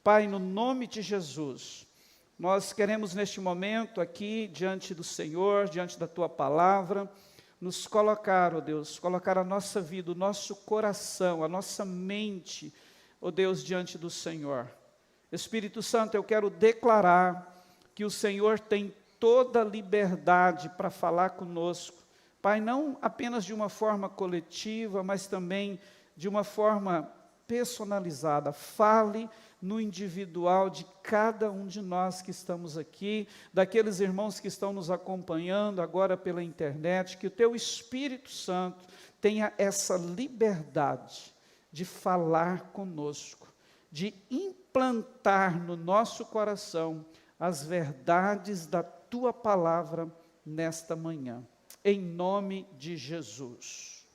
Pai, no nome de Jesus, nós queremos neste momento aqui, diante do Senhor, diante da Tua palavra, nos colocar, ó Deus, colocar a nossa vida, o nosso coração, a nossa mente, ó Deus, diante do Senhor. Espírito Santo, eu quero declarar que o Senhor tem toda a liberdade para falar conosco. Pai, não apenas de uma forma coletiva, mas também de uma forma personalizada. Fale no individual de cada um de nós que estamos aqui, daqueles irmãos que estão nos acompanhando agora pela internet, que o Teu Espírito Santo tenha essa liberdade de falar conosco, de implantar no nosso coração as verdades da Tua palavra nesta manhã, em nome de Jesus.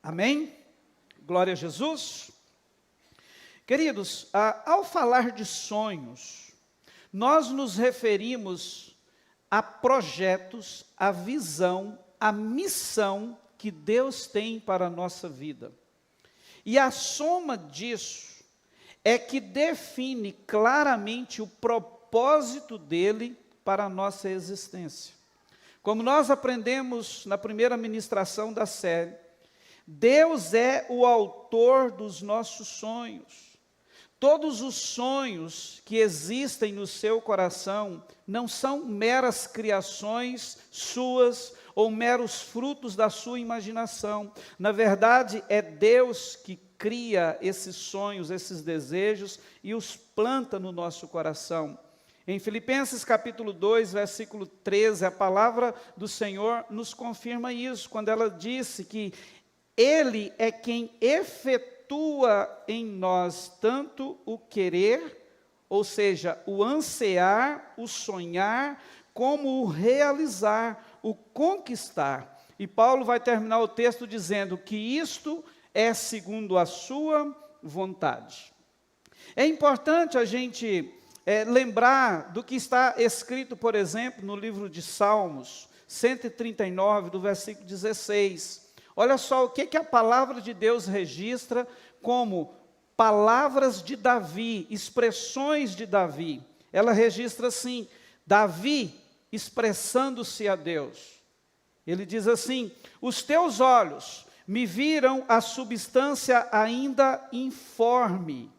Amém? Glória a Jesus. Queridos, ao falar de sonhos, nós nos referimos a projetos, a visão, a missão que Deus tem para a nossa vida. E a soma disso é que define claramente o propósito dele para a nossa existência. Como nós aprendemos na primeira ministração da série, Deus é o autor dos nossos sonhos. Todos os sonhos que existem no seu coração não são meras criações suas ou meros frutos da sua imaginação. Na verdade, é Deus que cria esses sonhos, esses desejos e os planta no nosso coração. Em Filipenses capítulo 2, versículo 13, a palavra do Senhor nos confirma isso, quando ela disse que Ele é quem efetua em nós tanto o querer, ou seja, o ansiar, o sonhar, como o realizar, o conquistar. E Paulo vai terminar o texto dizendo que isto é segundo a sua vontade. É importante a gente lembrar do que está escrito, por exemplo, no livro de Salmos, 139, do versículo 16. Olha só o que a palavra de Deus registra como palavras de Davi, expressões de Davi. Ela registra assim, Davi expressando-se a Deus. Ele diz assim: os teus olhos me viram a substância ainda informe,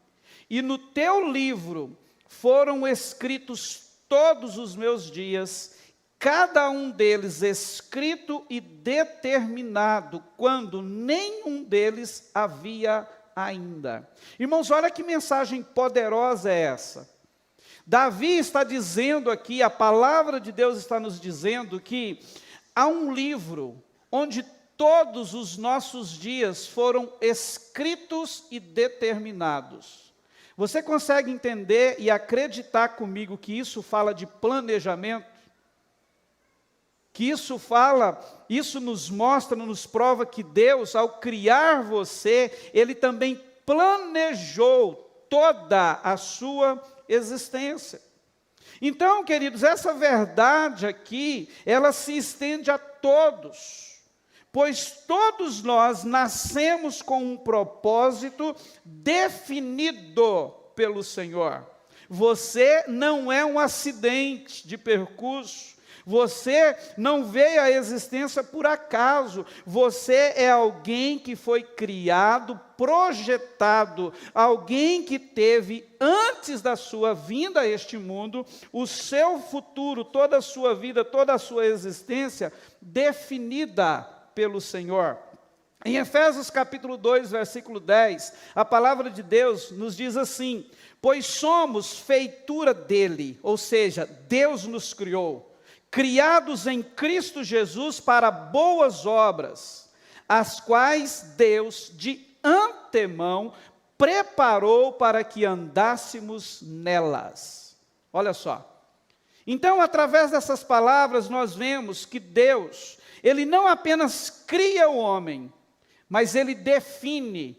e no teu livro foram escritos todos os meus dias, cada um deles escrito e determinado, quando nenhum deles havia ainda. Irmãos, olha que mensagem poderosa é essa. Davi está dizendo aqui, a palavra de Deus está nos dizendo que há um livro onde todos os nossos dias foram escritos e determinados. Você consegue entender e acreditar comigo que isso fala de planejamento? Que isso nos mostra, nos prova que Deus, ao criar você, Ele também planejou toda a sua existência. Então, queridos, essa verdade aqui, ela se estende a todos, pois todos nós nascemos com um propósito definido pelo Senhor. Você não é um acidente de percurso. Você não veio à existência por acaso, você é alguém que foi criado, projetado, alguém que teve, antes da sua vinda a este mundo, o seu futuro, toda a sua vida, toda a sua existência, definida pelo Senhor. Em Efésios capítulo 2, versículo 10, a palavra de Deus nos diz assim: pois somos feitura dele, ou seja, Deus nos criou, criados em Cristo Jesus para boas obras, as quais Deus de antemão preparou para que andássemos nelas. Olha só. Então, através dessas palavras, nós vemos que Deus, Ele não apenas cria o homem, mas Ele define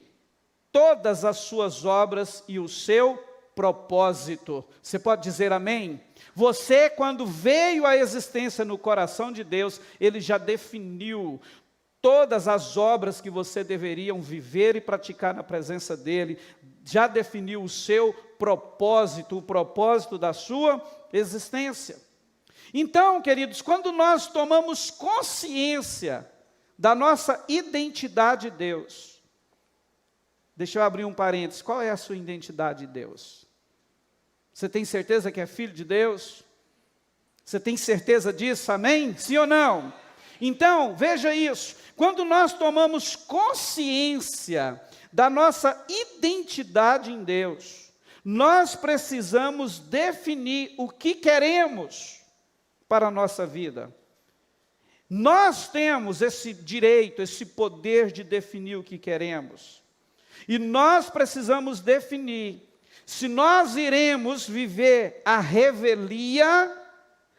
todas as suas obras e o seu propósito. Você pode dizer amém? Você, quando veio à existência no coração de Deus, Ele já definiu todas as obras que você deveria viver e praticar na presença dEle, já definiu o seu propósito, o propósito da sua existência. Então, queridos, quando nós tomamos consciência da nossa identidade em Deus, deixa eu abrir um parênteses, qual é a sua identidade em Deus? Você tem certeza que é filho de Deus? Você tem certeza disso, amém? Sim ou não? Então, veja isso, quando nós tomamos consciência da nossa identidade em Deus, nós precisamos definir o que queremos para a nossa vida. Nós temos esse direito, esse poder de definir o que queremos. E nós precisamos definir se nós iremos viver a revelia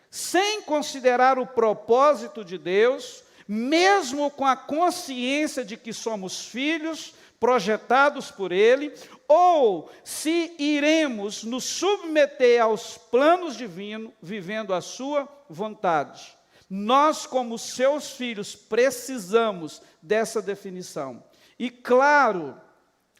sem considerar o propósito de Deus, mesmo com a consciência de que somos filhos, projetados por Ele, ou se iremos nos submeter aos planos divinos, vivendo a sua vontade. Nós, como seus filhos, precisamos dessa definição. E claro,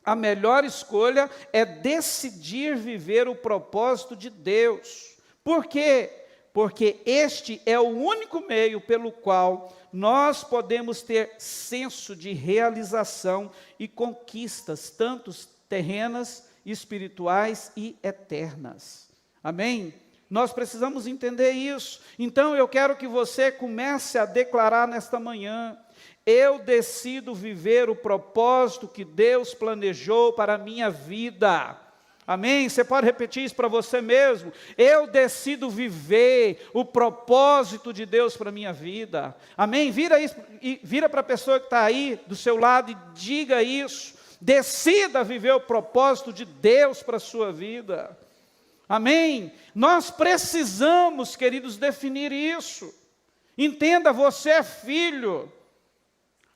a melhor escolha é decidir viver o propósito de Deus. Por quê? Porque este é o único meio pelo qual nós podemos ter senso de realização e conquistas, tanto terrenas, espirituais e eternas. Amém? Nós precisamos entender isso. Então eu quero que você comece a declarar nesta manhã: eu decido viver o propósito que Deus planejou para a minha vida. Amém? Você pode repetir isso para você mesmo? Eu decido viver o propósito de Deus para a minha vida. Amém? Vira para a pessoa que está aí do seu lado e diga isso. Decida viver o propósito de Deus para a sua vida. Amém? Nós precisamos, queridos, definir isso. Entenda, você é filho.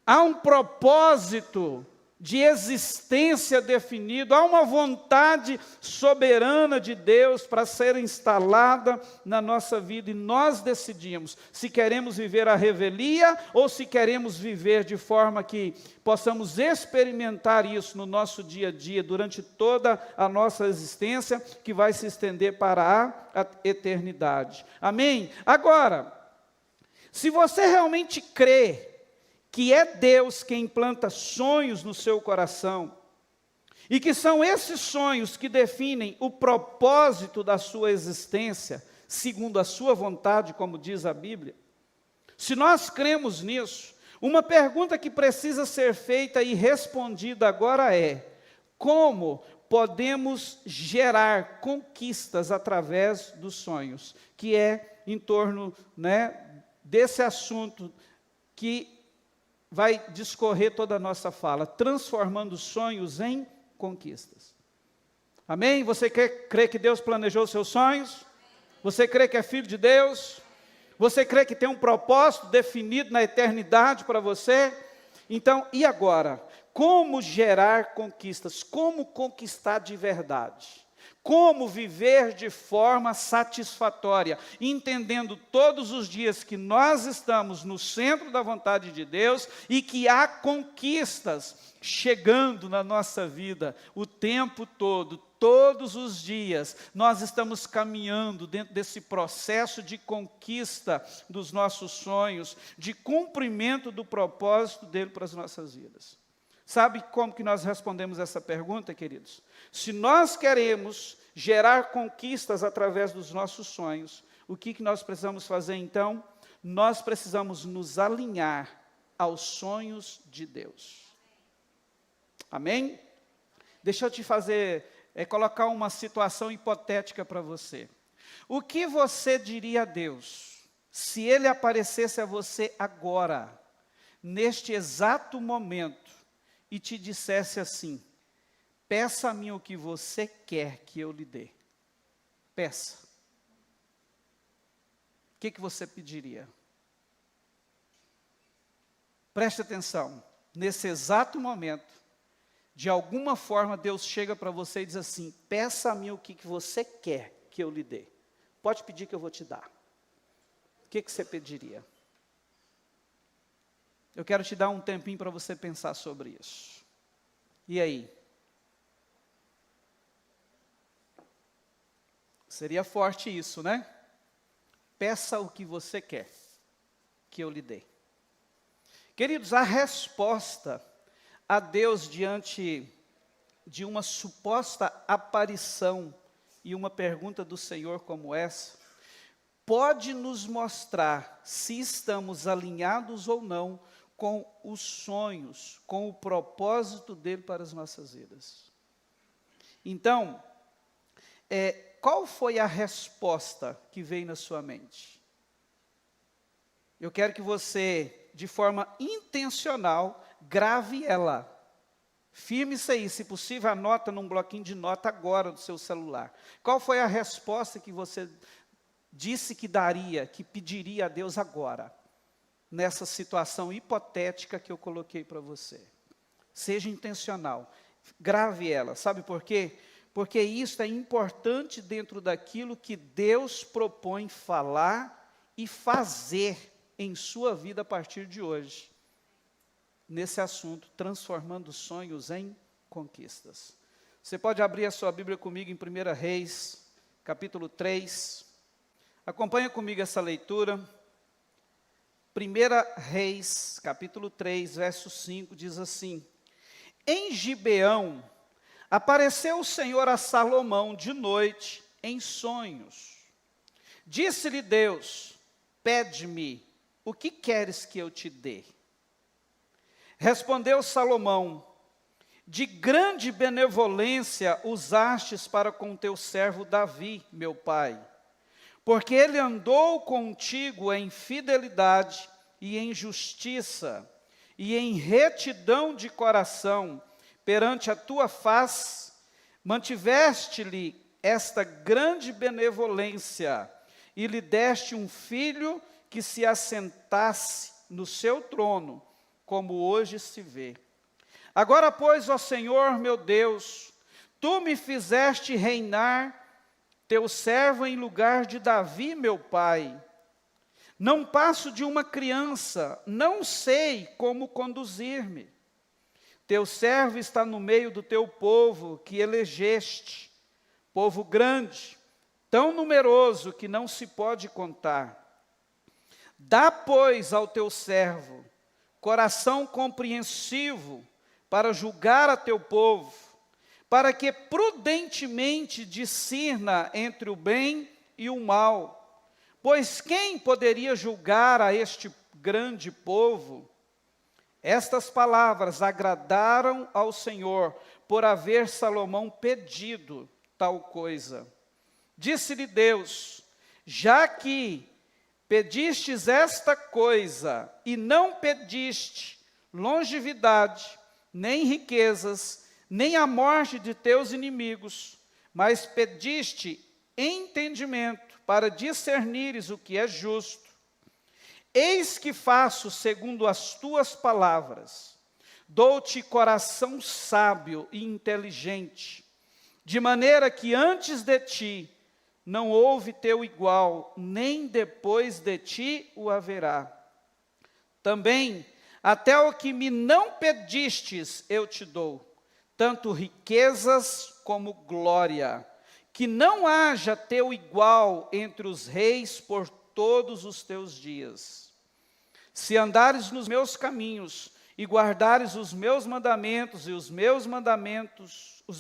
Há um propósito de existência definido, há uma vontade soberana de Deus para ser instalada na nossa vida, e nós decidimos se queremos viver a revelia ou se queremos viver de forma que possamos experimentar isso no nosso dia a dia, durante toda a nossa existência, que vai se estender para a eternidade. Amém? Agora, se você realmente crê que é Deus quem planta sonhos no seu coração, e que são esses sonhos que definem o propósito da sua existência, segundo a sua vontade, como diz a Bíblia, se nós cremos nisso, uma pergunta que precisa ser feita e respondida agora é: como podemos gerar conquistas através dos sonhos? Que é em torno, desse assunto que vai discorrer toda a nossa fala, transformando sonhos em conquistas. Amém? Você crê que Deus planejou os seus sonhos? Você crê que é filho de Deus? Você crê que tem um propósito definido na eternidade para você? Então, e agora? Como gerar conquistas? Como conquistar de verdade? Como viver de forma satisfatória, entendendo todos os dias que nós estamos no centro da vontade de Deus e que há conquistas chegando na nossa vida o tempo todo, todos os dias, nós estamos caminhando dentro desse processo de conquista dos nossos sonhos, de cumprimento do propósito dele para as nossas vidas. Sabe como que nós respondemos essa pergunta, queridos? Se nós queremos gerar conquistas através dos nossos sonhos, o que nós precisamos fazer então? Nós precisamos nos alinhar aos sonhos de Deus. Amém? Deixa eu te colocar uma situação hipotética para você. O que você diria a Deus se Ele aparecesse a você agora, neste exato momento, e te dissesse assim: peça a mim o que você quer que eu lhe dê. Peça. O que você pediria? Preste atenção. Nesse exato momento, de alguma forma Deus chega para você e diz assim: peça a mim o que você quer que eu lhe dê. Pode pedir que eu vou te dar. O que você pediria? Eu quero te dar um tempinho para você pensar sobre isso. E aí? Seria forte isso, né? Peça o que você quer, que eu lhe dê. Queridos, a resposta a Deus diante de uma suposta aparição e uma pergunta do Senhor como essa, pode nos mostrar se estamos alinhados ou não com os sonhos, com o propósito dele para as nossas vidas. Então, qual foi a resposta que veio na sua mente? Eu quero que você, de forma intencional, grave ela. Firme isso aí, se possível, anota num bloquinho de nota agora do seu celular. Qual foi a resposta que você disse que daria, que pediria a Deus agora, nessa situação hipotética que eu coloquei para você? Seja intencional, grave ela. Sabe por quê? Porque isso é importante dentro daquilo que Deus propõe falar e fazer em sua vida a partir de hoje, nesse assunto, transformando sonhos em conquistas. Você pode abrir a sua Bíblia comigo em 1 Reis, capítulo 3. Acompanha comigo essa leitura. 1 Reis, capítulo 3, verso 5, diz assim: Em Gibeão, apareceu o Senhor a Salomão de noite em sonhos. Disse-lhe Deus: Pede-me, o que queres que eu te dê? Respondeu Salomão: De grande benevolência usastes para com teu servo Davi, meu pai, porque ele andou contigo em fidelidade e em justiça, e em retidão de coração, perante a tua face, mantiveste-lhe esta grande benevolência, e lhe deste um filho que se assentasse no seu trono, como hoje se vê. Agora, pois, ó Senhor meu Deus, tu me fizeste reinar teu servo em lugar de Davi, meu pai. Não passo de uma criança, não sei como conduzir-me. Teu servo está no meio do teu povo que elegeste, povo grande, tão numeroso que não se pode contar. Dá, pois, ao teu servo coração compreensivo para julgar a teu povo, para que prudentemente discirna entre o bem e o mal. Pois quem poderia julgar a este grande povo? Estas palavras agradaram ao Senhor, por haver Salomão pedido tal coisa. Disse-lhe Deus: Já que pedistes esta coisa, e não pediste longevidade, nem riquezas, nem a morte de teus inimigos, mas pediste entendimento para discernires o que é justo. Eis que faço segundo as tuas palavras, dou-te coração sábio e inteligente, de maneira que antes de ti não houve teu igual, nem depois de ti o haverá. Também, até o que me não pedistes, eu te dou, tanto riquezas como glória, que não haja teu igual entre os reis por todos os teus dias. Se andares nos meus caminhos e guardares os meus mandamentos e os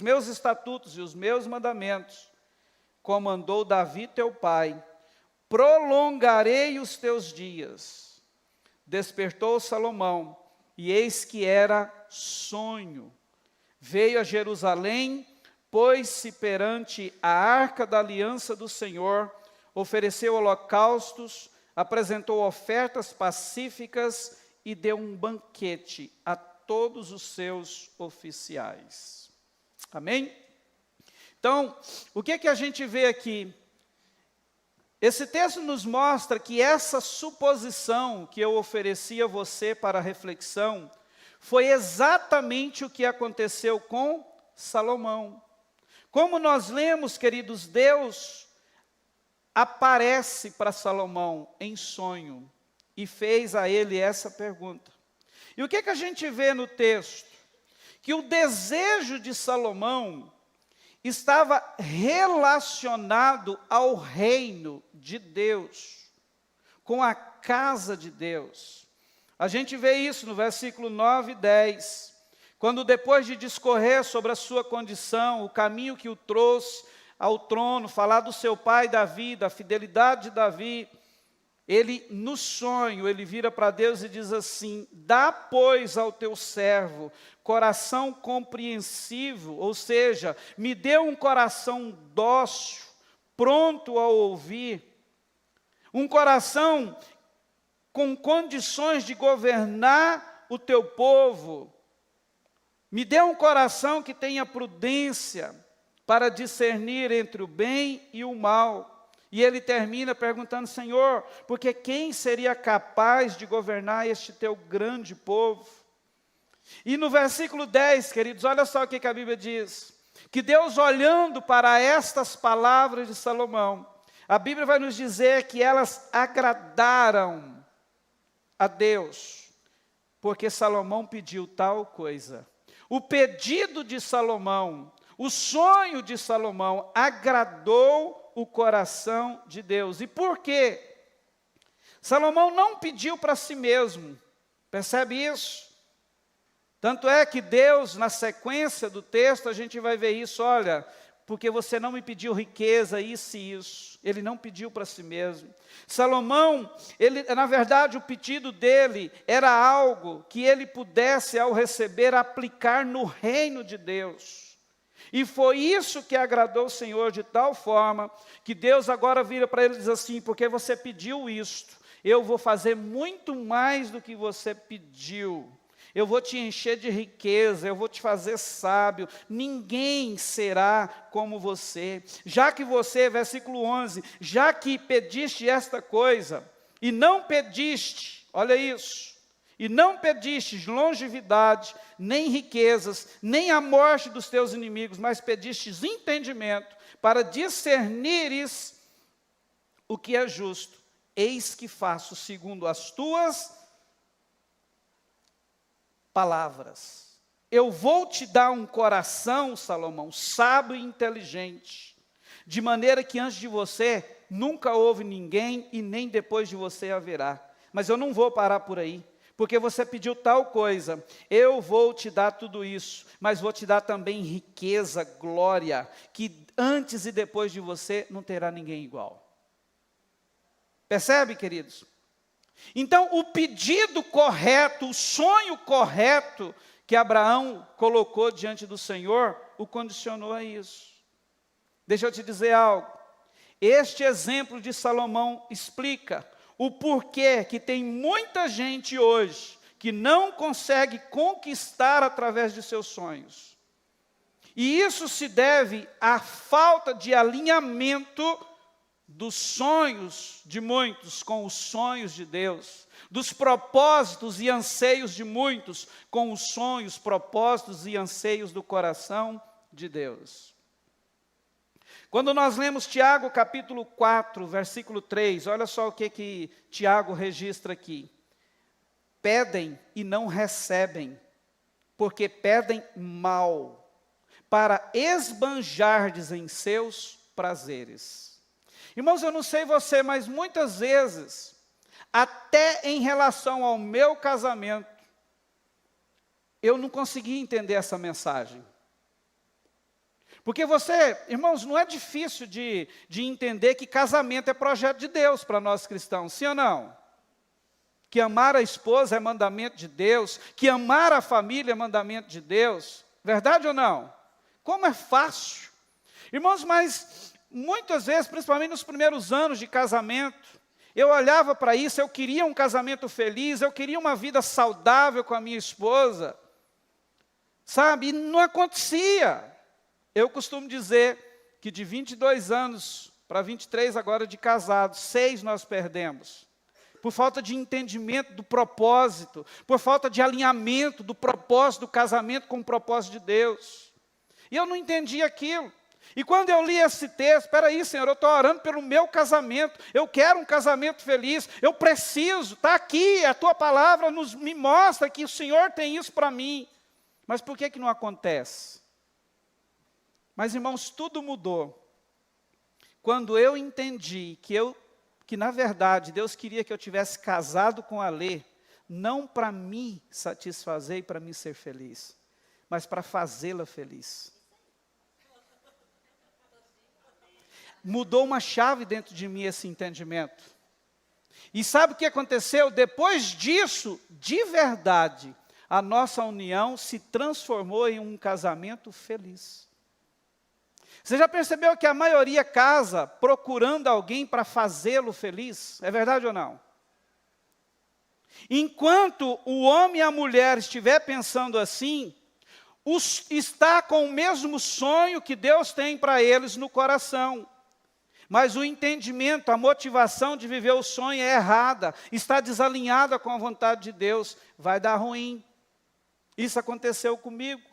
meus estatutos e os meus mandamentos, como andou Davi teu pai, prolongarei os teus dias. Despertou Salomão, e eis que era sonho. Veio a Jerusalém, pôs-se perante a arca da aliança do Senhor, ofereceu holocaustos, apresentou ofertas pacíficas e deu um banquete a todos os seus oficiais. Amém? Então, o que a gente vê aqui? Esse texto nos mostra que essa suposição que eu ofereci a você para reflexão foi exatamente o que aconteceu com Salomão. Como nós lemos, queridos, Deus aparece para Salomão em sonho e fez a ele essa pergunta. E o que a gente vê no texto? Que o desejo de Salomão estava relacionado ao reino de Deus, com a casa de Deus. A gente vê isso no versículo 9 e 10, quando depois de discorrer sobre a sua condição, o caminho que o trouxe ao trono, falar do seu pai Davi, da fidelidade de Davi, ele, no sonho, ele vira para Deus e diz assim: dá, pois, ao teu servo coração compreensivo, ou seja, me dê um coração dócil, pronto a ouvir, um coração com condições de governar o teu povo, me dê um coração que tenha prudência para discernir entre o bem e o mal. E ele termina perguntando: Senhor, porque quem seria capaz de governar este teu grande povo? E no versículo 10, queridos, olha só o que a Bíblia diz, que Deus, olhando para estas palavras de Salomão, a Bíblia vai nos dizer que elas agradaram a Deus, porque Salomão pediu tal coisa. O pedido de Salomão, o sonho de Salomão agradou o coração de Deus. E por quê? Salomão não pediu para si mesmo, percebe isso? Tanto é que Deus, na sequência do texto, a gente vai ver isso, olha, porque você não me pediu riqueza, isso e isso. Ele não pediu para si mesmo. Salomão, na verdade, o pedido dele era algo que ele pudesse, ao receber, aplicar no reino de Deus. E foi isso que agradou o Senhor, de tal forma que Deus agora vira para ele e diz assim: porque você pediu isto, eu vou fazer muito mais do que você pediu. Eu vou te encher de riqueza, eu vou te fazer sábio, ninguém será como você. Já que você, versículo 11, já que pediste esta coisa, e não pediste, olha isso, e não pedistes longevidade, nem riquezas, nem a morte dos teus inimigos, mas pedistes entendimento, para discernires o que é justo, eis que faço segundo as tuas palavras. Eu vou te dar um coração, Salomão, sábio e inteligente, de maneira que antes de você nunca houve ninguém e nem depois de você haverá. Mas eu não vou parar por aí, porque você pediu tal coisa. Eu vou te dar tudo isso, mas vou te dar também riqueza, glória, que antes e depois de você não terá ninguém igual. Percebe, queridos? Então, o pedido correto, o sonho correto que Abraão colocou diante do Senhor, o condicionou a isso. Deixa eu te dizer algo. Este exemplo de Salomão explica o porquê que tem muita gente hoje que não consegue conquistar através de seus sonhos. E isso se deve à falta de alinhamento dos sonhos de muitos com os sonhos de Deus, dos propósitos e anseios de muitos com os sonhos, propósitos e anseios do coração de Deus. Quando nós lemos Tiago capítulo 4, versículo 3, olha só o que Tiago registra aqui. Pedem e não recebem, porque pedem mal, para esbanjardes em seus prazeres. Irmãos, eu não sei você, mas muitas vezes, até em relação ao meu casamento, eu não consegui entender essa mensagem. Porque você, irmãos, não é difícil de entender que casamento é projeto de Deus para nós cristãos, sim ou não? Que amar a esposa é mandamento de Deus, que amar a família é mandamento de Deus, verdade ou não? Como é fácil. Irmãos, mas muitas vezes, principalmente nos primeiros anos de casamento, eu olhava para isso, eu queria um casamento feliz, eu queria uma vida saudável com a minha esposa, sabe, e não acontecia. Eu costumo dizer que de 22 anos para 23 agora de casados, 6 nós perdemos, por falta de entendimento do propósito, por falta de alinhamento do propósito do casamento com o propósito de Deus. E eu não entendi aquilo. E quando eu li esse texto, espera aí, Senhor, eu estou orando pelo meu casamento, eu quero um casamento feliz, eu preciso, está aqui, a tua palavra me mostra que o Senhor tem isso para mim. Mas por que não acontece? Mas, irmãos, tudo mudou quando eu entendi que na verdade Deus queria que eu tivesse casado com a Lê, não para me satisfazer e para me ser feliz, mas para fazê-la feliz. Mudou uma chave dentro de mim esse entendimento. E sabe o que aconteceu? Depois disso, de verdade, a nossa união se transformou em um casamento feliz. Você já percebeu que a maioria casa procurando alguém para fazê-lo feliz? É verdade ou não? Enquanto o homem e a mulher estiver pensando assim, está com o mesmo sonho que Deus tem para eles no coração. Mas o entendimento, a motivação de viver o sonho é errada, está desalinhada com a vontade de Deus, vai dar ruim. Isso aconteceu comigo.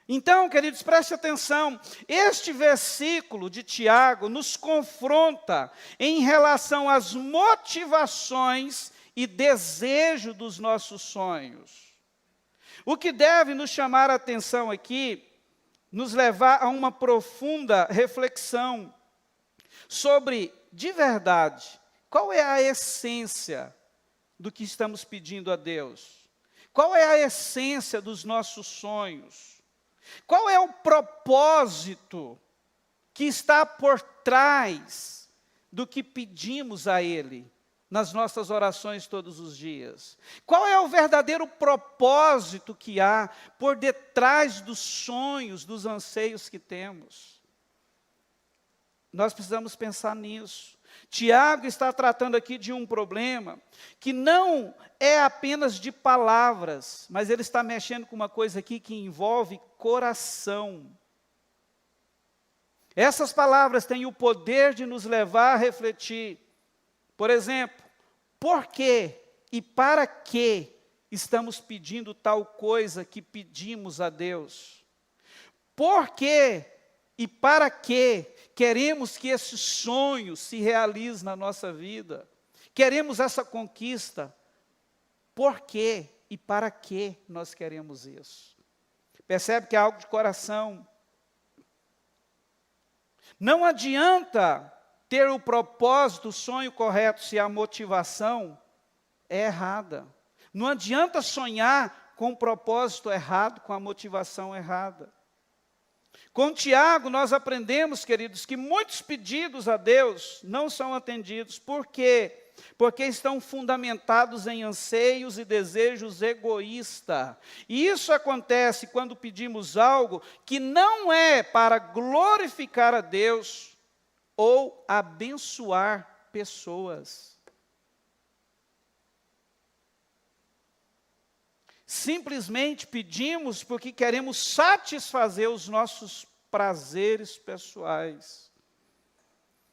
Então, queridos, preste atenção, este versículo de Tiago nos confronta em relação às motivações e desejo dos nossos sonhos. O que deve nos chamar a atenção aqui, nos levar a uma profunda reflexão sobre, de verdade, qual é a essência do que estamos pedindo a Deus? Qual é a essência dos nossos sonhos? Qual é o propósito que está por trás do que pedimos a Ele nas nossas orações todos os dias? Qual é o verdadeiro propósito que há por detrás dos sonhos, dos anseios que temos? Nós precisamos pensar nisso. Tiago está tratando aqui de um problema que não é apenas de palavras, mas ele está mexendo com uma coisa aqui que envolve coração. Essas palavras têm o poder de nos levar a refletir. Por exemplo, por que e para que estamos pedindo tal coisa que pedimos a Deus? Por que e para que queremos que esse sonho se realize na nossa vida? Queremos essa conquista. Por que e para que nós queremos isso? Percebe que é algo de coração. Não adianta ter o propósito, o sonho correto, se a motivação é errada. Não adianta sonhar com o propósito errado, com a motivação errada. Com Tiago, nós aprendemos, queridos, que muitos pedidos a Deus não são atendidos. Por quê? Porque estão fundamentados em anseios e desejos egoístas. E isso acontece quando pedimos algo que não é para glorificar a Deus ou abençoar pessoas. Simplesmente pedimos porque queremos satisfazer os nossos prazeres pessoais.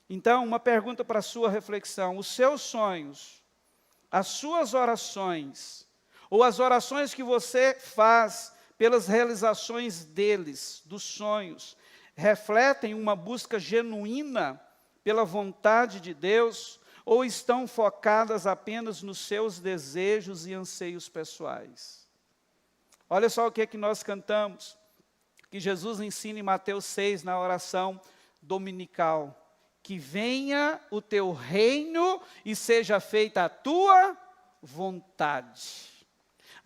Então, uma pergunta para a sua reflexão: os seus sonhos, as suas orações, ou as orações que você faz pelas realizações deles, dos sonhos, refletem uma busca genuína pela vontade de Deus, ou estão focadas apenas nos seus desejos e anseios pessoais? Olha só o que é que nós cantamos, que Jesus ensina em Mateus 6, na oração dominical: que venha o teu reino e seja feita a tua vontade.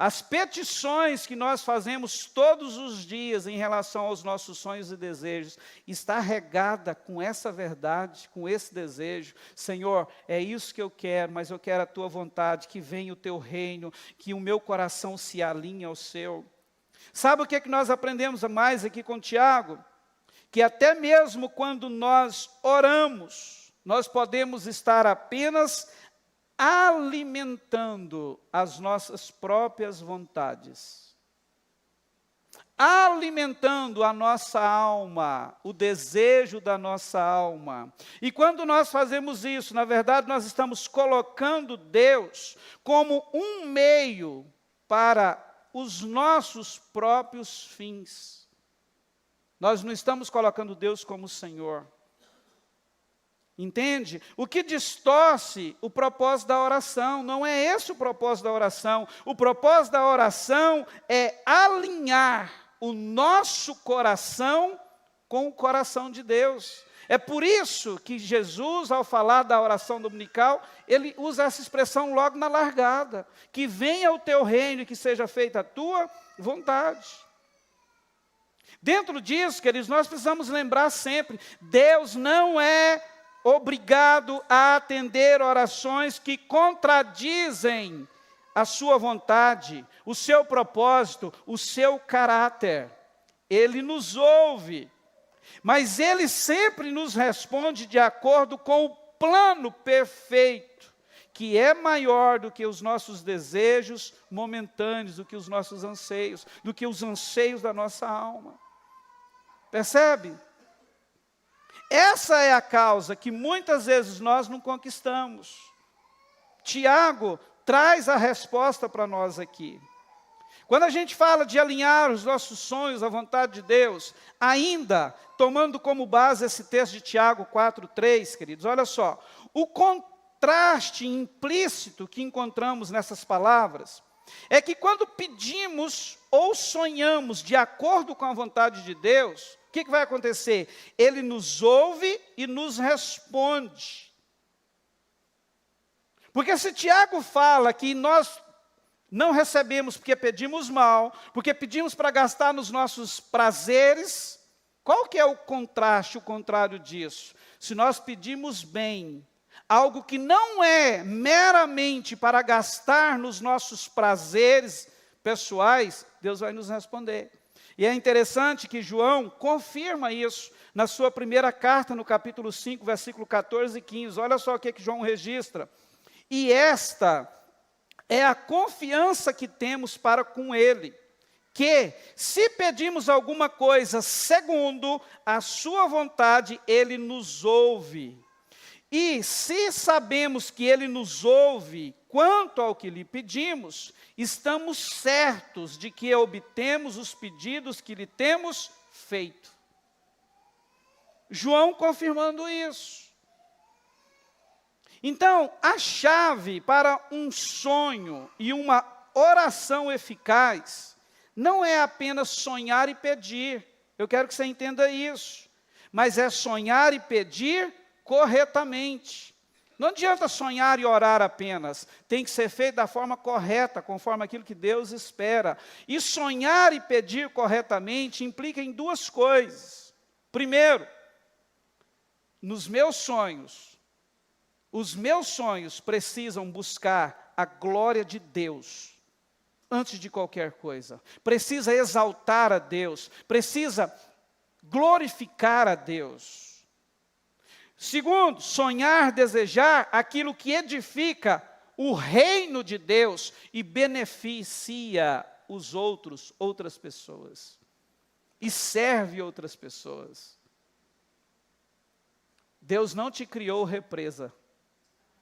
As petições que nós fazemos todos os dias em relação aos nossos sonhos e desejos, está regada com essa verdade, com esse desejo. Senhor, é isso que eu quero, mas eu quero a tua vontade, que venha o teu reino, que o meu coração se alinhe ao seu. Sabe o que é que nós aprendemos mais aqui com Tiago? Que até mesmo quando nós oramos, nós podemos estar apenas alimentando as nossas próprias vontades, alimentando a nossa alma, o desejo da nossa alma. E quando nós fazemos isso, na verdade, nós estamos colocando Deus como um meio para os nossos próprios fins. Nós não estamos colocando Deus como Senhor. Entende? O que distorce o propósito da oração, não é esse o propósito da oração. O propósito da oração é alinhar o nosso coração com o coração de Deus. É por isso que Jesus, ao falar da oração dominical, ele usa essa expressão logo na largada, que venha o teu reino e que seja feita a tua vontade. Dentro disso, queridos, nós precisamos lembrar sempre, Deus não é obrigado a atender orações que contradizem a sua vontade, o seu propósito, o seu caráter. Ele nos ouve, mas Ele sempre nos responde de acordo com o plano perfeito, que é maior do que os nossos desejos momentâneos, do que os nossos anseios, do que os anseios da nossa alma. Percebe? Essa é a causa que muitas vezes nós não conquistamos. Tiago traz a resposta para nós aqui. Quando a gente fala de alinhar os nossos sonhos à vontade de Deus, ainda tomando como base esse texto de Tiago 4:3, queridos, olha só, o contraste implícito que encontramos nessas palavras é que quando pedimos ou sonhamos de acordo com a vontade de Deus, o que vai acontecer? Ele nos ouve e nos responde. Porque se Tiago fala que nós não recebemos porque pedimos mal, porque pedimos para gastar nos nossos prazeres, qual que é o contraste, o contrário disso? Se nós pedimos bem, algo que não é meramente para gastar nos nossos prazeres pessoais, Deus vai nos responder. E é interessante que João confirma isso na sua primeira carta, no capítulo 5, versículo 14 e 15. Olha só o que João registra. E esta é a confiança que temos para com Ele, que, se pedimos alguma coisa segundo a sua vontade, Ele nos ouve. E se sabemos que Ele nos ouve quanto ao que lhe pedimos, estamos certos de que obtemos os pedidos que lhe temos feito. João confirmando isso. Então, a chave para um sonho e uma oração eficaz não é apenas sonhar e pedir. Eu quero que você entenda isso. Mas é sonhar e pedir corretamente. Não adianta sonhar e orar apenas. Tem que ser feito da forma correta, conforme aquilo que Deus espera. E sonhar e pedir corretamente implica em duas coisas. Primeiro, nos meus sonhos, os meus sonhos precisam buscar a glória de Deus antes de qualquer coisa. Precisa exaltar a Deus, precisa glorificar a Deus. Segundo, sonhar, desejar aquilo que edifica o reino de Deus e beneficia os outros, outras pessoas. E serve outras pessoas. Deus não te criou represa.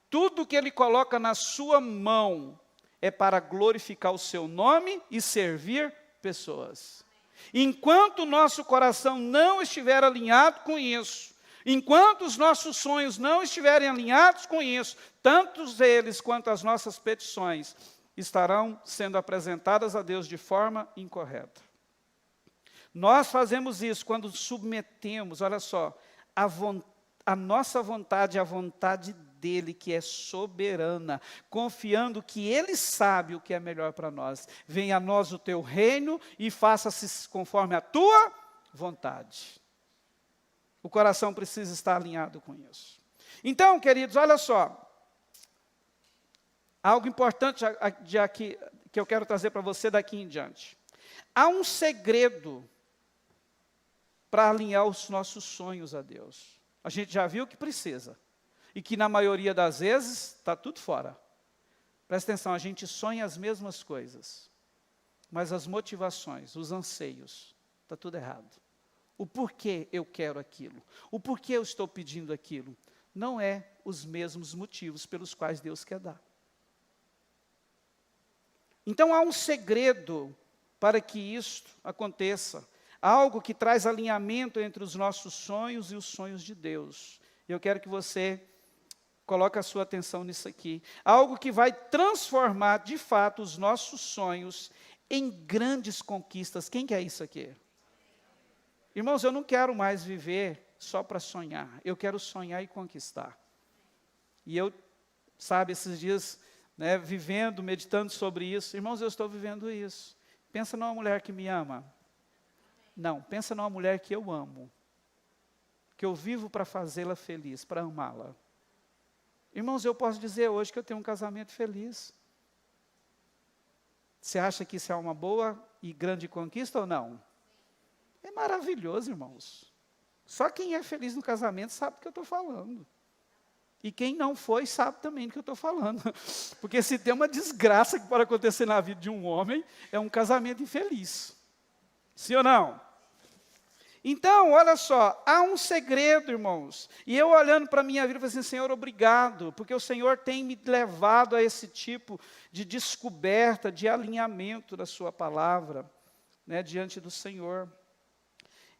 Tudo que Ele coloca na sua mão é para glorificar o seu nome e servir pessoas. Enquanto o nosso coração não estiver alinhado com isso, enquanto os nossos sonhos não estiverem alinhados com isso, tanto eles quanto as nossas petições estarão sendo apresentadas a Deus de forma incorreta. Nós fazemos isso quando submetemos, olha só, a nossa vontade à vontade dEle, que é soberana, confiando que Ele sabe o que é melhor para nós. Venha a nós o teu reino e faça-se conforme a tua vontade. O coração precisa estar alinhado com isso. Então, queridos, olha só. Algo importante aqui, que eu quero trazer para você daqui em diante. Há um segredo para alinhar os nossos sonhos a Deus. A gente já viu que precisa. E que na maioria das vezes está tudo fora. Presta atenção, a gente sonha as mesmas coisas. Mas as motivações, os anseios, está tudo errado. O porquê eu quero aquilo, o porquê eu estou pedindo aquilo, não é os mesmos motivos pelos quais Deus quer dar. Então há um segredo para que isto aconteça, algo que traz alinhamento entre os nossos sonhos e os sonhos de Deus. Eu quero que você coloque a sua atenção nisso aqui, algo que vai transformar de fato os nossos sonhos em grandes conquistas. Quem quer isso aqui? Irmãos, eu não quero mais viver só para sonhar. Eu quero sonhar e conquistar. E eu, sabe, esses dias, né, vivendo, meditando sobre isso. Irmãos, eu estou vivendo isso. Pensa numa mulher que me ama. Não, pensa numa mulher que eu amo. Que eu vivo para fazê-la feliz, para amá-la. Irmãos, eu posso dizer hoje que eu tenho um casamento feliz. Você acha que isso é uma boa e grande conquista ou não? É maravilhoso, irmãos. Só quem é feliz no casamento sabe do que eu estou falando. E quem não foi sabe também do que eu estou falando. Porque se tem uma desgraça que pode acontecer na vida de um homem, é um casamento infeliz. Sim ou não? Então, olha só, há um segredo, irmãos. E eu olhando para a minha vida, falei assim, Senhor, obrigado, porque o Senhor tem me levado a esse tipo de descoberta, de alinhamento da sua palavra, né, diante do Senhor.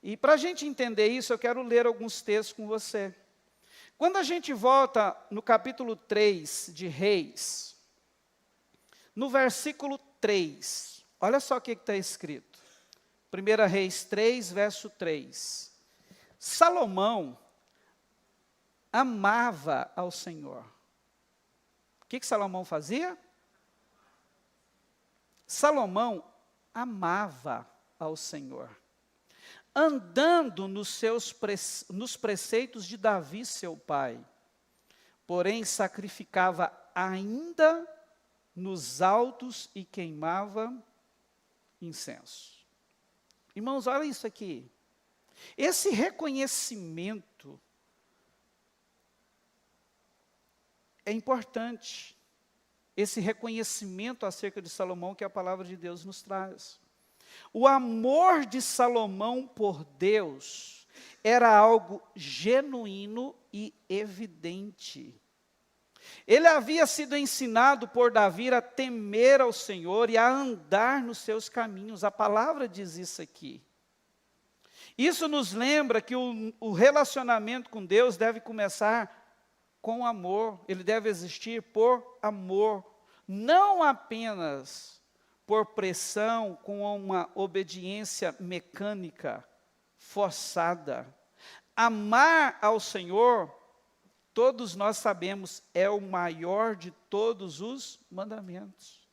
E para a gente entender isso, eu quero ler alguns textos com você. Quando a gente volta no capítulo 3 de Reis, no versículo 3, olha só o que está escrito. 1 Reis 3, verso 3. Salomão amava ao Senhor. O que Salomão fazia? Salomão amava ao Senhor, andando nos preceitos de Davi, seu pai, porém sacrificava ainda nos altos e queimava incenso. Irmãos, olha isso aqui. Esse reconhecimento é importante. Esse reconhecimento acerca de Salomão que a palavra de Deus nos traz. O amor de Salomão por Deus era algo genuíno e evidente. Ele havia sido ensinado por Davi a temer ao Senhor e a andar nos seus caminhos. A palavra diz isso aqui. Isso nos lembra que o relacionamento com Deus deve começar com amor. Ele deve existir por amor. Não apenas por pressão, com uma obediência mecânica, forçada. Amar ao Senhor, todos nós sabemos, é o maior de todos os mandamentos.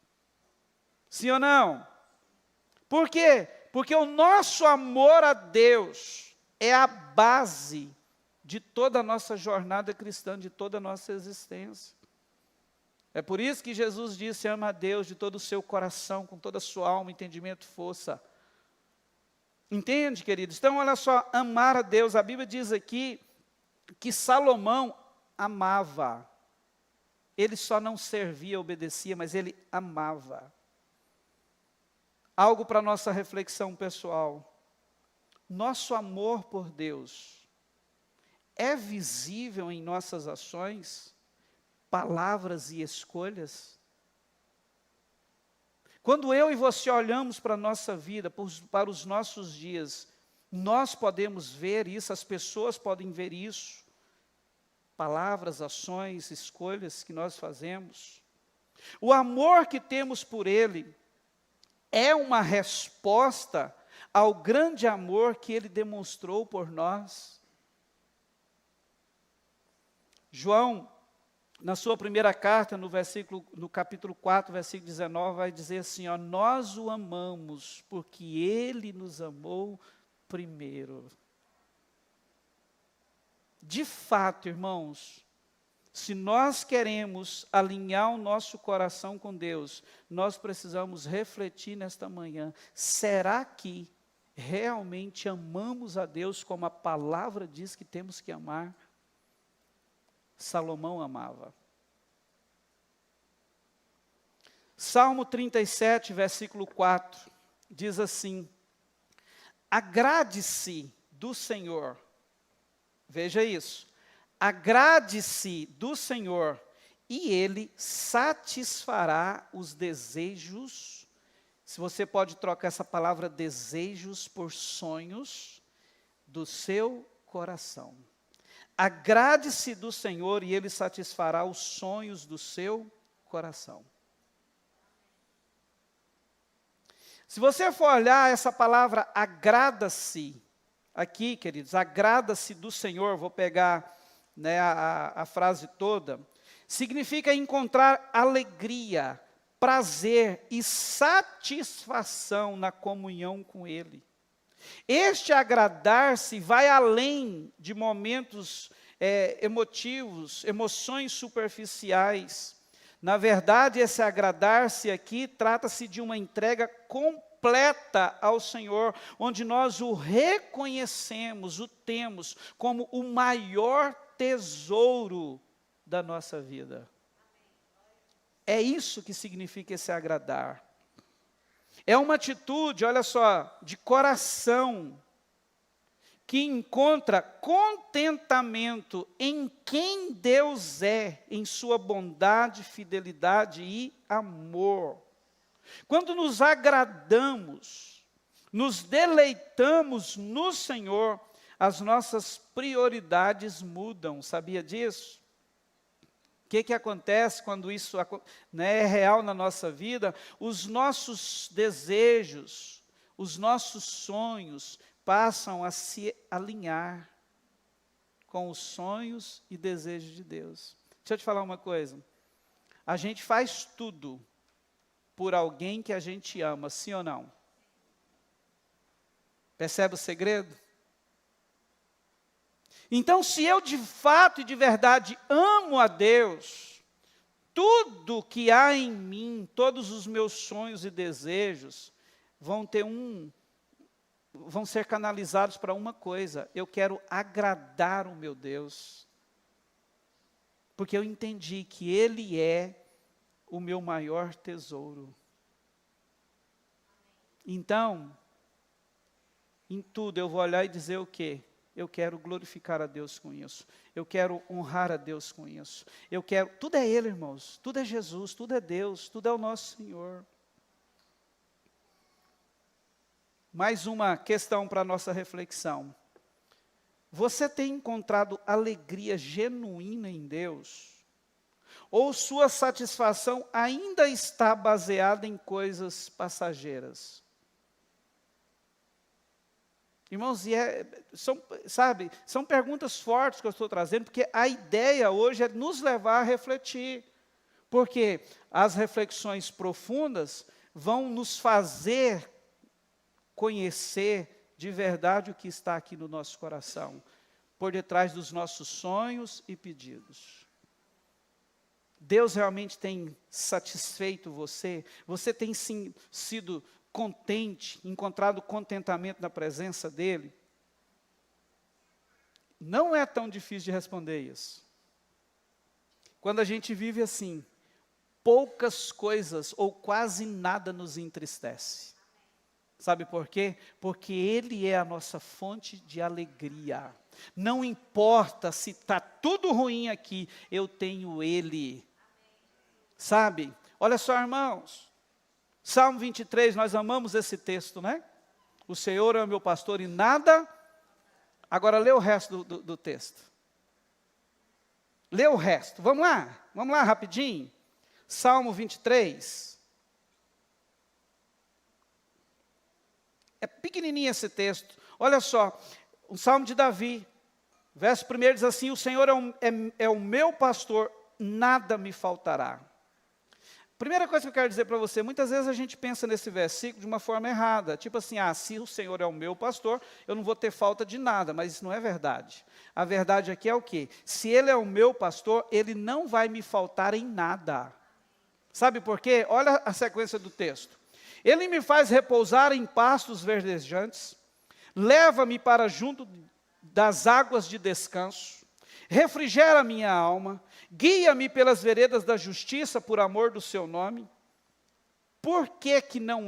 Sim ou não? Por quê? Porque o nosso amor a Deus é a base de toda a nossa jornada cristã, de toda a nossa existência. É por isso que Jesus disse, ama a Deus de todo o seu coração, com toda a sua alma, entendimento, força. Entende, queridos? Então, olha só, amar a Deus, a Bíblia diz aqui que Salomão amava. Ele só não servia, obedecia, mas ele amava. Algo para nossa reflexão pessoal. Nosso amor por Deus é visível em nossas ações, palavras e escolhas? Quando eu e você olhamos para a nossa vida, para os nossos dias, nós podemos ver isso, as pessoas podem ver isso. Palavras, ações, escolhas que nós fazemos. O amor que temos por Ele é uma resposta ao grande amor que Ele demonstrou por nós. João, na sua primeira carta, no capítulo 4, versículo 19, vai dizer assim, ó, nós o amamos porque Ele nos amou primeiro. De fato, irmãos, se nós queremos alinhar o nosso coração com Deus, nós precisamos refletir nesta manhã, será que realmente amamos a Deus como a palavra diz que temos que amar? Salomão amava. Salmo 37, versículo 4, diz assim, agrade-se do Senhor, veja isso, agrade-se do Senhor, e Ele satisfará os desejos, se você pode trocar essa palavra desejos por sonhos, do seu coração. Agrade-se do Senhor, e Ele satisfará os sonhos do seu coração. Se você for olhar essa palavra agrada-se, aqui, queridos, agrada-se do Senhor, vou pegar, né, a frase toda, significa encontrar alegria, prazer e satisfação na comunhão com Ele. Este agradar-se vai além de momentos emotivos, emoções superficiais. Na verdade, esse agradar-se aqui trata-se de uma entrega completa ao Senhor, onde nós o reconhecemos, o temos como o maior tesouro da nossa vida. É isso que significa esse agradar. É uma atitude, olha só, de coração, que encontra contentamento em quem Deus é, em sua bondade, fidelidade e amor. Quando nos agradamos, nos deleitamos no Senhor, as nossas prioridades mudam, sabia disso? O que acontece quando isso, né, é real na nossa vida? Os nossos desejos, os nossos sonhos passam a se alinhar com os sonhos e desejos de Deus. Deixa eu te falar uma coisa. A gente faz tudo por alguém que a gente ama, sim ou não? Percebe o segredo? Então, se eu de fato e de verdade amo a Deus, tudo que há em mim, todos os meus sonhos e desejos, vão ser canalizados para uma coisa: eu quero agradar o meu Deus, porque eu entendi que Ele é o meu maior tesouro. Então, em tudo eu vou olhar e dizer o quê? Eu quero glorificar a Deus com isso. Eu quero honrar a Deus com isso. Tudo é Ele, irmãos. Tudo é Jesus, tudo é Deus, tudo é o nosso Senhor. Mais uma questão para a nossa reflexão. Você tem encontrado alegria genuína em Deus? Ou sua satisfação ainda está baseada em coisas passageiras? Irmãos, são perguntas fortes que eu estou trazendo, porque a ideia hoje é nos levar a refletir. Porque as reflexões profundas vão nos fazer conhecer de verdade o que está aqui no nosso coração, por detrás dos nossos sonhos e pedidos. Deus realmente tem satisfeito você? Você tem sido contente, encontrado contentamento na presença dEle? Não é tão difícil de responder isso. Quando a gente vive assim, poucas coisas ou quase nada nos entristece. Sabe por quê? Porque Ele é a nossa fonte de alegria. Não importa se está tudo ruim aqui, eu tenho Ele. Sabe? Olha só, irmãos. Salmo 23, nós amamos esse texto, né? O Senhor é o meu pastor e nada... Agora lê o resto do texto. Lê o resto. Vamos lá rapidinho. Salmo 23. É pequenininho esse texto. Olha só, o Salmo de Davi. Verso 1 diz assim: o Senhor é o meu pastor, nada me faltará. Primeira coisa que eu quero dizer para você, muitas vezes a gente pensa nesse versículo de uma forma errada, tipo assim, se o Senhor é o meu pastor, eu não vou ter falta de nada, mas isso não é verdade. A verdade aqui é o quê? Se Ele é o meu pastor, Ele não vai me faltar em nada. Sabe por quê? Olha a sequência do texto. Ele me faz repousar em pastos verdejantes, leva-me para junto das águas de descanso, refrigera a minha alma, guia-me pelas veredas da justiça por amor do seu nome. Por que não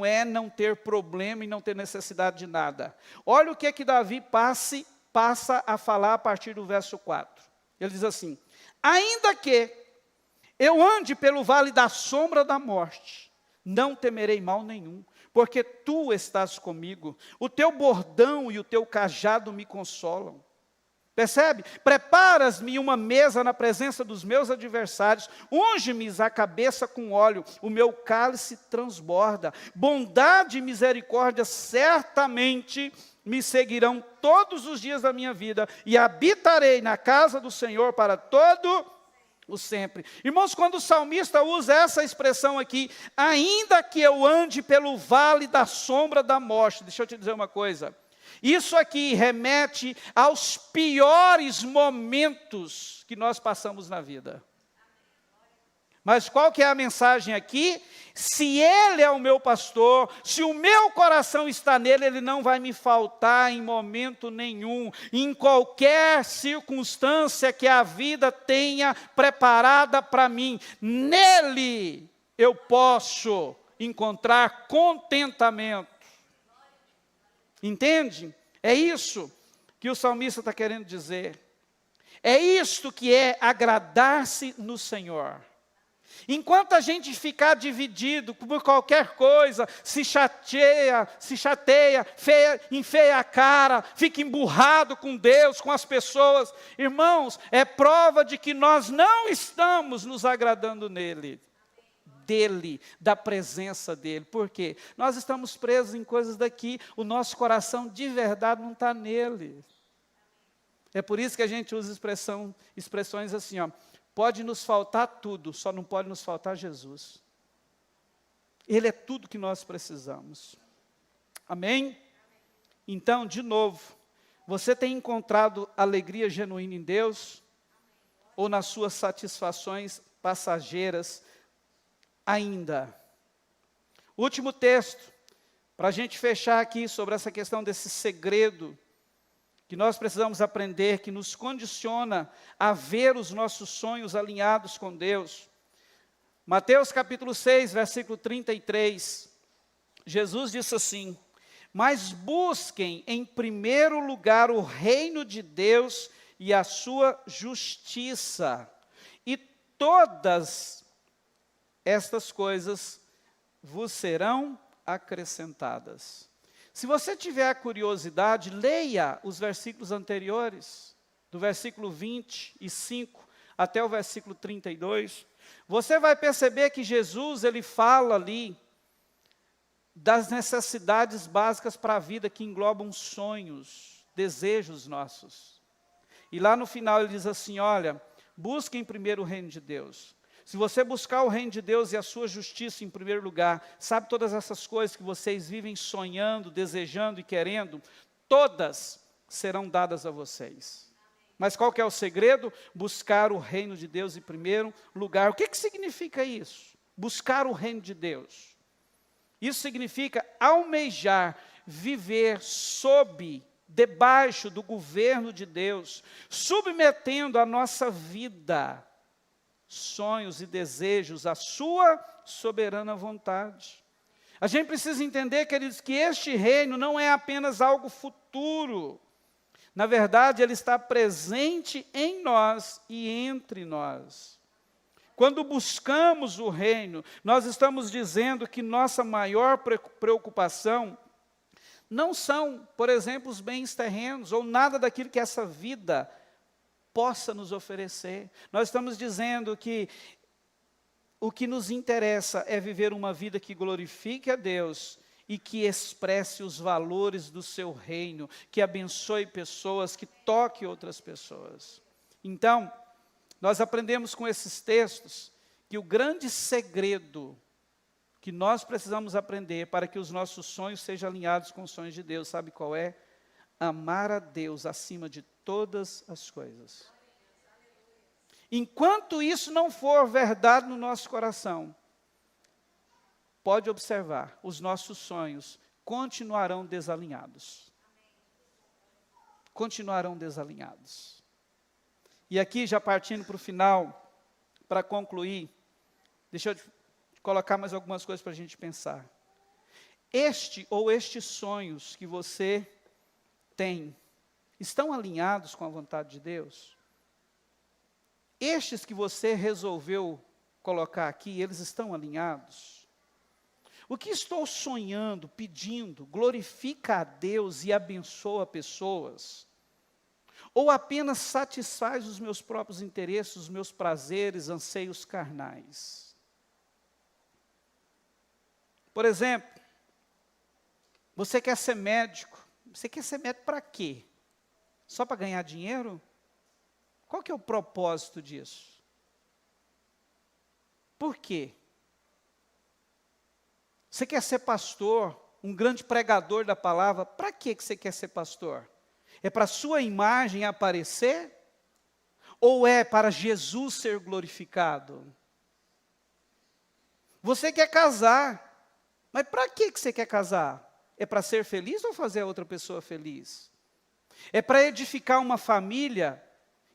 ter problema e não ter necessidade de nada? Olha o que Davi passa a falar a partir do verso 4. Ele diz assim: ainda que eu ande pelo vale da sombra da morte, não temerei mal nenhum, porque tu estás comigo, o teu bordão e o teu cajado me consolam. Percebe? Preparas-me uma mesa na presença dos meus adversários, unge-me a cabeça com óleo, o meu cálice transborda. Bondade e misericórdia certamente me seguirão todos os dias da minha vida, e habitarei na casa do Senhor para todo o sempre. Irmãos, quando o salmista usa essa expressão aqui, ainda que eu ande pelo vale da sombra da morte, deixa eu te dizer uma coisa, isso aqui remete aos piores momentos que nós passamos na vida. Mas qual que é a mensagem aqui? Se Ele é o meu pastor, se o meu coração está nele, Ele não vai me faltar em momento nenhum, em qualquer circunstância que a vida tenha preparada para mim. Nele eu posso encontrar contentamento. Entende? É isso que o salmista está querendo dizer. É isto que é agradar-se no Senhor. Enquanto a gente ficar dividido por qualquer coisa, se chateia, enfeia a cara, fica emburrado com Deus, com as pessoas, irmãos, é prova de que nós não estamos nos agradando nele, dele, da presença dele. Por quê? Nós estamos presos em coisas daqui, o nosso coração de verdade não está nele. É por isso que a gente usa expressões assim, ó. Pode nos faltar tudo, só não pode nos faltar Jesus. Ele é tudo que nós precisamos. Amém? Então, de novo, você tem encontrado alegria genuína em Deus? Ou nas suas satisfações passageiras ainda? Último texto, para a gente fechar aqui sobre essa questão desse segredo que nós precisamos aprender, que nos condiciona a ver os nossos sonhos alinhados com Deus. Mateus capítulo 6, versículo 33, Jesus disse assim: mas busquem em primeiro lugar o reino de Deus e a sua justiça, e todas estas coisas vos serão acrescentadas. Se você tiver a curiosidade, leia os versículos anteriores, do versículo 25 até o versículo 32. Você vai perceber que Jesus, ele fala ali das necessidades básicas para a vida, que englobam sonhos, desejos nossos. E lá no final ele diz assim, olha, busquem primeiro o reino de Deus. Se você buscar o reino de Deus e a sua justiça em primeiro lugar, sabe todas essas coisas que vocês vivem sonhando, desejando e querendo, todas serão dadas a vocês. Mas qual que é o segredo? Buscar o reino de Deus em primeiro lugar. O que significa isso? Buscar o reino de Deus. Isso significa almejar, viver debaixo do governo de Deus, submetendo a nossa vida, sonhos e desejos, a sua soberana vontade. A gente precisa entender, queridos, que este reino não é apenas algo futuro. Na verdade, ele está presente em nós e entre nós. Quando buscamos o reino, nós estamos dizendo que nossa maior preocupação não são, por exemplo, os bens terrenos, ou nada daquilo que essa vida possa nos oferecer. Nós estamos dizendo que o que nos interessa é viver uma vida que glorifique a Deus e que expresse os valores do seu reino, que abençoe pessoas, que toque outras pessoas. Então, nós aprendemos com esses textos que o grande segredo que nós precisamos aprender para que os nossos sonhos sejam alinhados com os sonhos de Deus, sabe qual é? Amar a Deus acima de todas as coisas. Enquanto isso não for verdade no nosso coração, pode observar, os nossos sonhos continuarão desalinhados. Continuarão desalinhados. E aqui, já partindo para o final, para concluir, deixa eu colocar mais algumas coisas para a gente pensar. Estes sonhos que você tem, estão alinhados com a vontade de Deus? Estes que você resolveu colocar aqui, eles estão alinhados? O que estou sonhando, pedindo, glorifica a Deus e abençoa pessoas? Ou apenas satisfaz os meus próprios interesses, os meus prazeres, anseios carnais? Por exemplo, você quer ser médico, Você quer ser médico para quê? Só para ganhar dinheiro? Qual que é o propósito disso? Por quê? Você quer ser pastor, um grande pregador da palavra, para que você quer ser pastor? É para a sua imagem aparecer? Ou é para Jesus ser glorificado? Você quer casar, mas para que você quer casar? É para ser feliz ou fazer a outra pessoa feliz? É para edificar uma família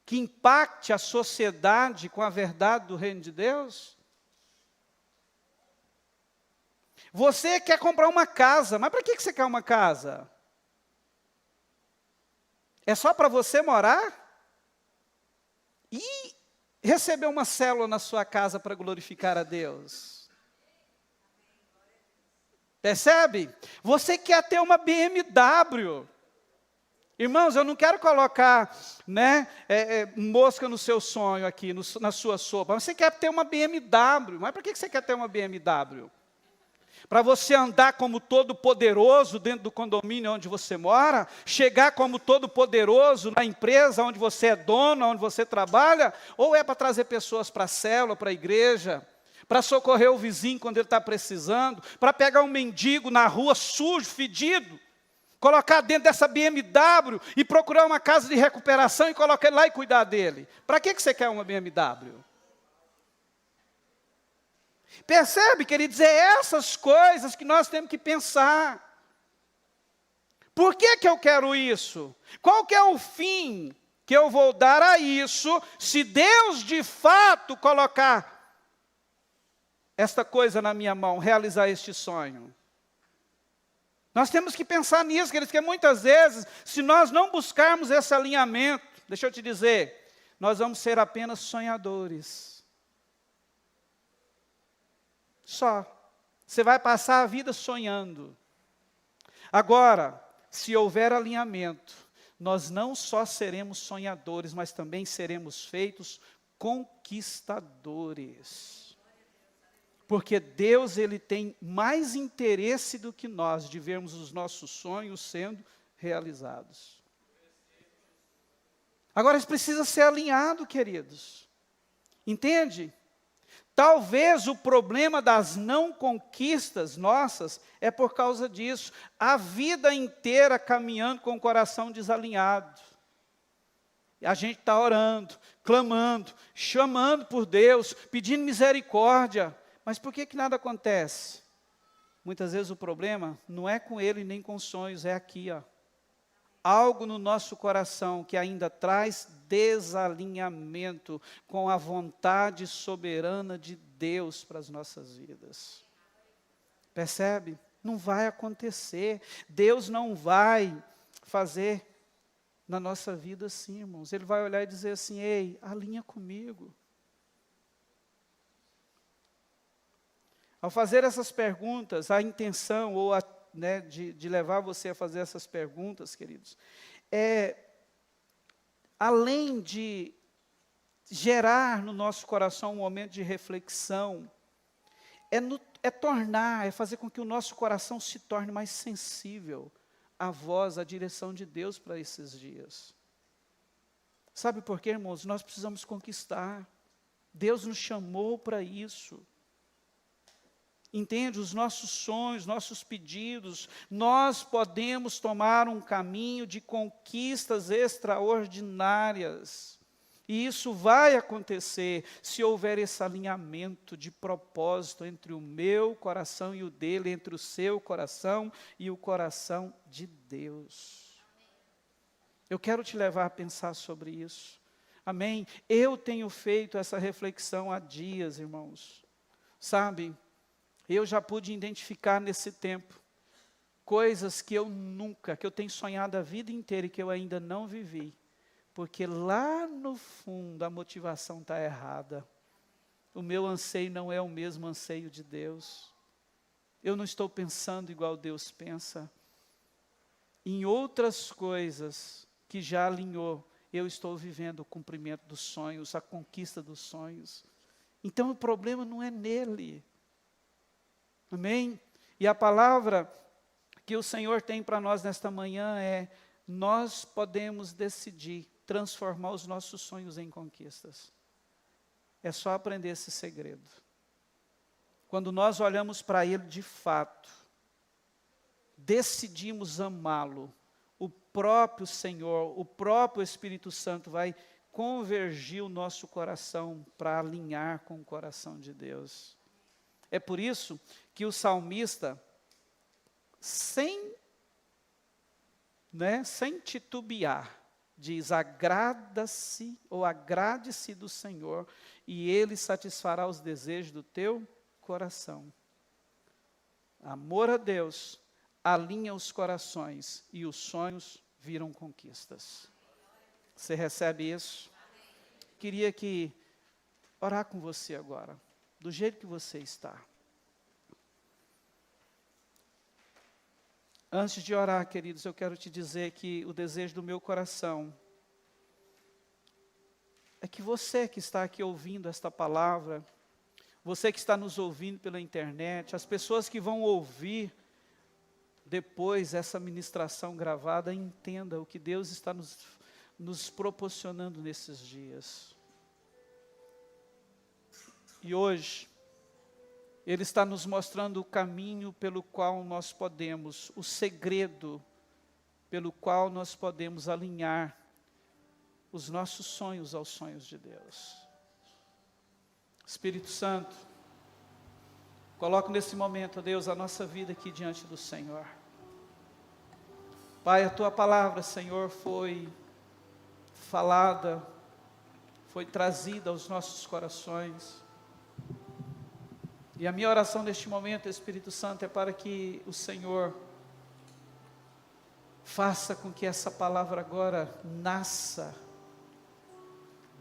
que impacte a sociedade com a verdade do reino de Deus? Você quer comprar uma casa, mas para que você quer uma casa? É só para você morar? E receber uma célula na sua casa para glorificar a Deus? Percebe? Você quer ter uma BMW. Irmãos, eu não quero colocar, mosca no seu sonho aqui, na sua sopa. Você quer ter uma BMW. Mas para que você quer ter uma BMW? Para você andar como todo poderoso dentro do condomínio onde você mora, chegar como todo poderoso na empresa onde você é dono, onde você trabalha, ou é para trazer pessoas para a célula, para a igreja, para socorrer o vizinho quando ele está precisando, para pegar um mendigo na rua sujo, fedido, colocar dentro dessa BMW e procurar uma casa de recuperação e colocar ele lá e cuidar dele. Para que você quer uma BMW? Percebe, queridos, é essas coisas que nós temos que pensar. Por que eu quero isso? Qual que é o fim que eu vou dar a isso, se Deus de fato colocar esta coisa na minha mão, realizar este sonho? Nós temos que pensar nisso, queridos, que muitas vezes, se nós não buscarmos esse alinhamento, deixa eu te dizer, nós vamos ser apenas sonhadores. Só. Você vai passar a vida sonhando. Agora, se houver alinhamento, nós não só seremos sonhadores, mas também seremos feitos conquistadores. Porque Deus, Ele tem mais interesse do que nós de vermos os nossos sonhos sendo realizados. Agora, isso precisa ser alinhado, queridos. Entende? Talvez o problema das não conquistas nossas é por causa disso. A vida inteira caminhando com o coração desalinhado. E a gente está orando, clamando, chamando por Deus, pedindo misericórdia. Mas por que nada acontece? Muitas vezes o problema não é com ele nem com os sonhos, é aqui, ó. Algo no nosso coração que ainda traz desalinhamento com a vontade soberana de Deus para as nossas vidas. Percebe? Não vai acontecer. Deus não vai fazer na nossa vida assim, irmãos. Ele vai olhar e dizer assim: ei, alinha comigo. Ao fazer essas perguntas, a intenção ou de levar você a fazer essas perguntas, queridos, além de gerar no nosso coração um momento de reflexão, é fazer com que o nosso coração se torne mais sensível à voz, à direção de Deus para esses dias. Sabe por quê, irmãos? Nós precisamos conquistar. Deus nos chamou para isso. Entende? Os nossos sonhos, nossos pedidos, nós podemos tomar um caminho de conquistas extraordinárias. E isso vai acontecer se houver esse alinhamento de propósito entre o meu coração e o dele, entre o seu coração e o coração de Deus. Eu quero te levar a pensar sobre isso. Amém? Eu tenho feito essa reflexão há dias, irmãos. Sabe? Eu já pude identificar nesse tempo coisas que eu tenho sonhado a vida inteira e que eu ainda não vivi. Porque lá no fundo a motivação está errada. O meu anseio não é o mesmo anseio de Deus. Eu não estou pensando igual Deus pensa. Em outras coisas que já alinhou, eu estou vivendo o cumprimento dos sonhos, a conquista dos sonhos. Então o problema não é nele. Amém? E a palavra que o Senhor tem para nós nesta manhã é: nós podemos decidir transformar os nossos sonhos em conquistas. É só aprender esse segredo. Quando nós olhamos para Ele de fato, decidimos amá-lo, o próprio Senhor, o próprio Espírito Santo vai convergir o nosso coração para alinhar com o coração de Deus. É por isso que o salmista, sem titubear, diz: agrada-se ou agrade-se do Senhor, e Ele satisfará os desejos do teu coração. Amor a Deus alinha os corações e os sonhos viram conquistas. Você recebe isso? Queria orar com você agora, do jeito que você está. Antes de orar, queridos, eu quero te dizer que o desejo do meu coração é que você que está aqui ouvindo esta palavra, você que está nos ouvindo pela internet, as pessoas que vão ouvir depois essa ministração gravada, entenda o que Deus está nos proporcionando nesses dias. E hoje, Ele está nos mostrando o caminho pelo qual nós podemos, o segredo pelo qual nós podemos alinhar os nossos sonhos aos sonhos de Deus. Espírito Santo, coloco nesse momento, Deus, a nossa vida aqui diante do Senhor. Pai, a Tua palavra, Senhor, foi falada, foi trazida aos nossos corações. E a minha oração neste momento, Espírito Santo, é para que o Senhor faça com que essa palavra agora nasça,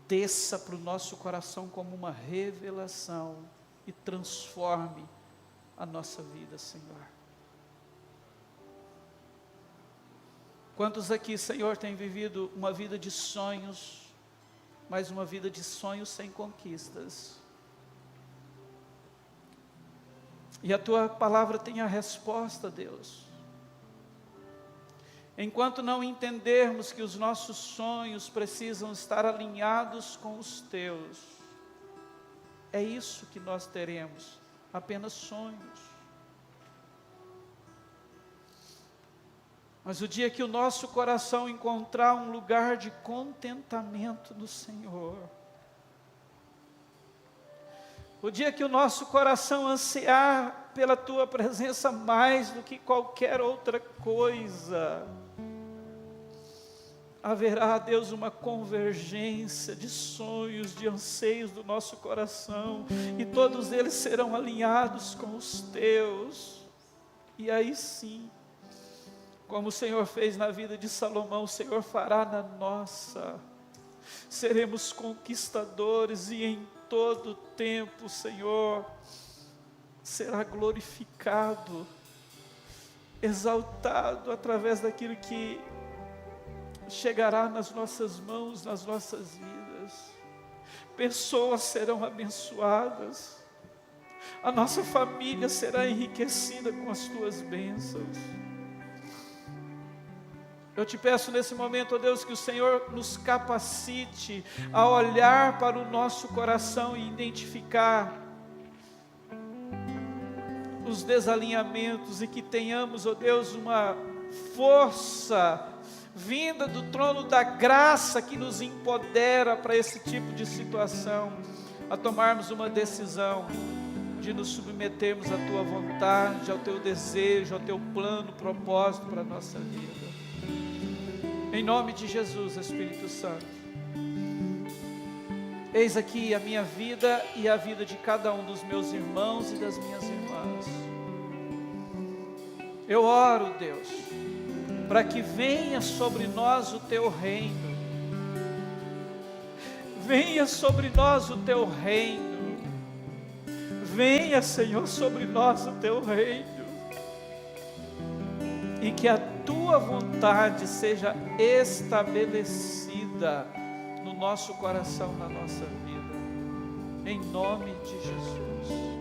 desça para o nosso coração como uma revelação e transforme a nossa vida, Senhor. Quantos aqui, Senhor, têm vivido uma vida de sonhos, mas uma vida de sonhos sem conquistas? E a Tua palavra tem a resposta, Deus. Enquanto não entendermos que os nossos sonhos precisam estar alinhados com os Teus, é isso que nós teremos, apenas sonhos. Mas o dia que o nosso coração encontrar um lugar de contentamento no Senhor, o dia que o nosso coração ansiar pela Tua presença mais do que qualquer outra coisa, haverá, Deus, uma convergência de sonhos, de anseios do nosso coração, e todos eles serão alinhados com os Teus. E aí sim, como o Senhor fez na vida de Salomão, o Senhor fará na nossa. Seremos conquistadores, e em todo tempo, Senhor, será glorificado, exaltado através daquilo que chegará nas nossas mãos, nas nossas vidas. Pessoas serão abençoadas, a nossa família será enriquecida com as Tuas bênçãos. Eu te peço nesse momento, ó Deus, que o Senhor nos capacite a olhar para o nosso coração e identificar os desalinhamentos, e que tenhamos, ó Deus, uma força vinda do trono da graça que nos empodera para esse tipo de situação, a tomarmos uma decisão de nos submetermos à Tua vontade, ao Teu desejo, ao Teu plano, propósito para a nossa vida. Em nome de Jesus, Espírito Santo, eis aqui a minha vida e a vida de cada um dos meus irmãos e das minhas irmãs. Eu oro, Deus, para que venha sobre nós o Teu reino. Venha sobre nós o Teu reino. Venha, Senhor, sobre nós o Teu reino. E que a Tua vontade seja estabelecida no nosso coração, na nossa vida. Em nome de Jesus.